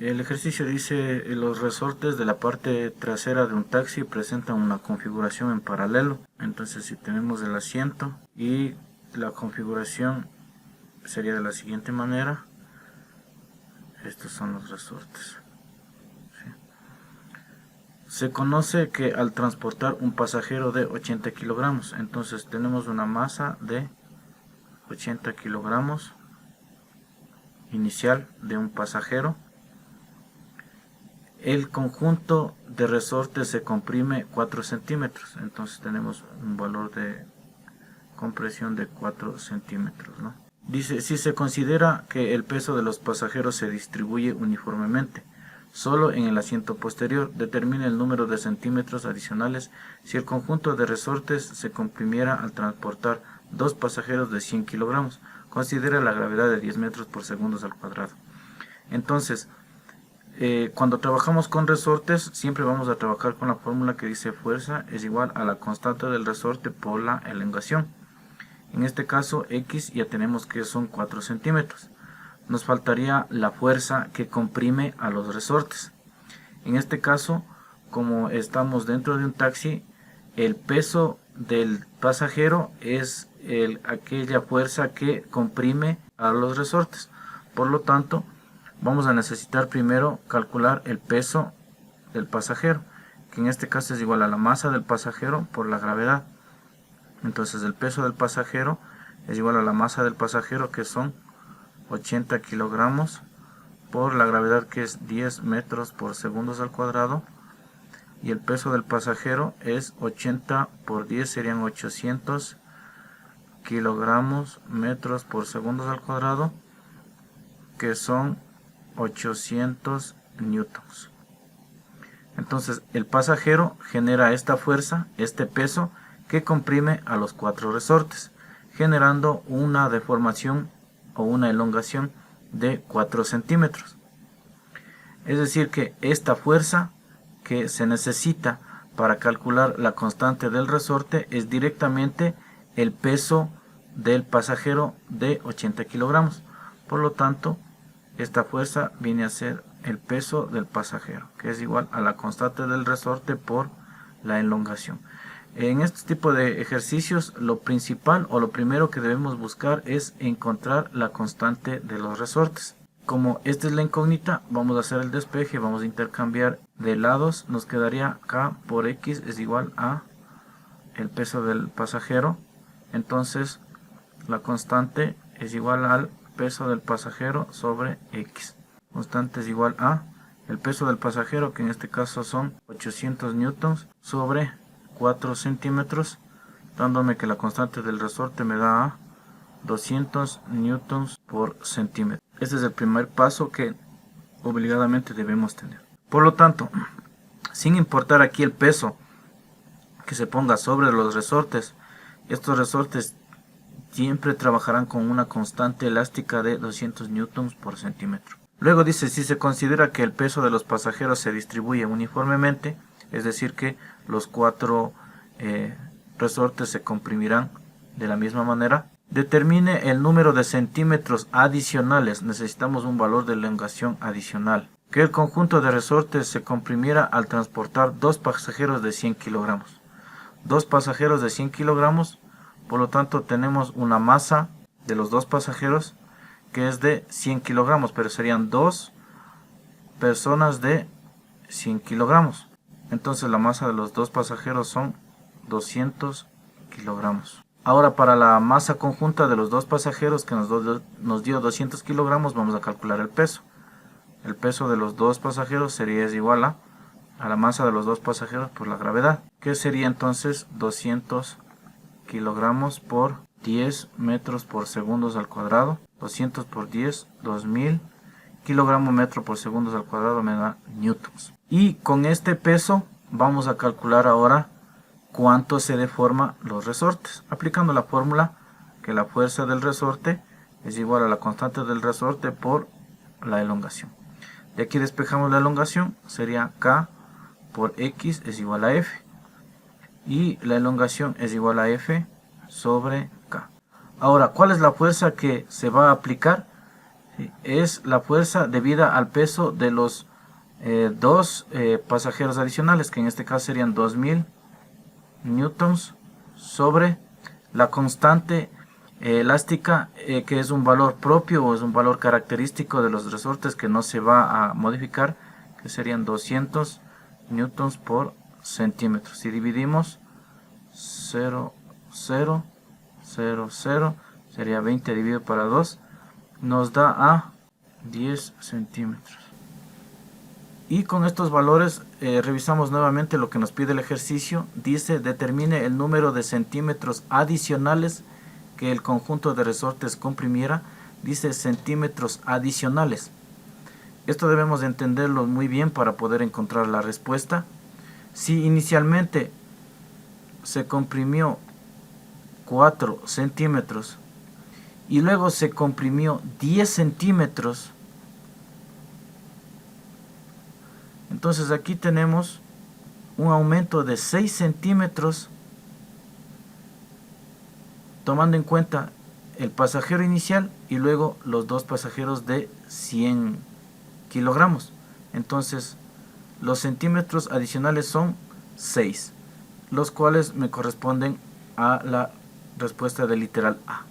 El ejercicio dice: los resortes de la parte trasera de un taxi presentan una configuración en paralelo. Entonces, si tenemos el asiento y la configuración sería de la siguiente manera. Estos son los resortes. Se conoce que al transportar un pasajero de 80 kilogramos, entonces tenemos una masa de 80 kilogramos inicial de un pasajero. El conjunto de resortes se comprime 4 centímetros, entonces tenemos un valor de compresión de 4 centímetros, ¿no? Dice: si se considera que el peso de los pasajeros se distribuye uniformemente solo en el asiento posterior, determine el número de centímetros adicionales si el conjunto de resortes se comprimiera al transportar 2 pasajeros de 100 kilogramos. Considera la gravedad de 10 metros por segundo al cuadrado. Entonces, cuando trabajamos con resortes, siempre vamos a trabajar con la fórmula que dice: fuerza es igual a la constante del resorte por la elongación. En este caso, X ya tenemos que son 4 centímetros. Nos faltaría la fuerza que comprime a los resortes. En este caso, como estamos dentro de un taxi, el peso del pasajero es aquella fuerza que comprime a los resortes. Por lo tanto, vamos a necesitar primero calcular el peso del pasajero, que en este caso es igual a la masa del pasajero por la gravedad. Entonces, el peso del pasajero es igual a la masa del pasajero, que son 80 kilogramos, por la gravedad, que es 10 metros por segundos al cuadrado. Y el peso del pasajero es 80 por 10, serían 800 kilogramos metros por segundos al cuadrado, que son 800 newtons. Entonces, el pasajero genera esta fuerza, este peso, que comprime a los 4 resortes, generando una deformación o una elongación de 4 centímetros. Es decir, que esta fuerza que se necesita para calcular la constante del resorte es directamente el peso del pasajero de 80 kilogramos. Por lo tanto, esta fuerza viene a ser el peso del pasajero, que es igual a la constante del resorte por la elongación. En este tipo de ejercicios, lo principal o lo primero que debemos buscar es encontrar la constante de los resortes. Como esta es la incógnita, vamos a hacer el despeje, vamos a intercambiar de lados. Nos quedaría K por X es igual a el peso del pasajero. Entonces, la constante es igual al peso del pasajero sobre X. Constante es igual a el peso del pasajero, que en este caso son 800 newtons, sobre 4 centímetros, dándome que la constante del resorte me da 200 newtons por centímetro. Este es el primer paso que obligadamente debemos tener. Por lo tanto, sin importar aquí el peso que se ponga sobre los resortes, estos resortes siempre trabajarán con una constante elástica de 200 newtons por centímetro. Luego dice: si se considera que el peso de los pasajeros se distribuye uniformemente, es decir, que los 4 resortes se comprimirán de la misma manera, determine el número de centímetros adicionales. Necesitamos un valor de elongación adicional. Que el conjunto de resortes se comprimiera al transportar 2 pasajeros de 100 kilogramos. 2 pasajeros de 100 kilogramos, por lo tanto tenemos una masa de los 2 pasajeros que es de 100 kilogramos, pero serían 2 personas de 100 kilogramos. Entonces la masa de los 2 pasajeros son 200 kilogramos. Ahora, para la masa conjunta de los 2 pasajeros, que nos dio 200 kilogramos, vamos a calcular el peso. El peso de los 2 pasajeros sería igual a la masa de los 2 pasajeros por la gravedad, que sería entonces 200 kilogramos por 10 metros por segundos al cuadrado. 200 por 10, 2000 kilogramos metro por segundos al cuadrado me da newtons. Y con este peso vamos a calcular ahora cuánto se deforma los resortes, aplicando la fórmula que la fuerza del resorte es igual a la constante del resorte por la elongación. De aquí despejamos la elongación, sería K por X es igual a F, y la elongación es igual a F sobre K. Ahora, ¿cuál es la fuerza que se va a aplicar? ¿sí? Es la fuerza debida al peso de los dos pasajeros adicionales, que en este caso serían 2000 newtons sobre la constante elástica, que es un valor propio o es un valor característico de los resortes que no se va a modificar, que serían 200 newtons por centímetro. Si dividimos 0, 0, 0, 0, sería 20 dividido para 2, nos da a 10 centímetros. Y con estos valores revisamos nuevamente lo que nos pide el ejercicio. Dice, determine el número de centímetros adicionales que el conjunto de resortes comprimiera. Dice centímetros adicionales. Esto debemos de entenderlo muy bien para poder encontrar la respuesta. Si inicialmente se comprimió 4 centímetros y luego se comprimió 10 centímetros, entonces aquí tenemos un aumento de 6 centímetros, tomando en cuenta el pasajero inicial y luego los dos pasajeros de 100 kilogramos. Entonces los centímetros adicionales son 6, los cuales me corresponden a la respuesta del literal A.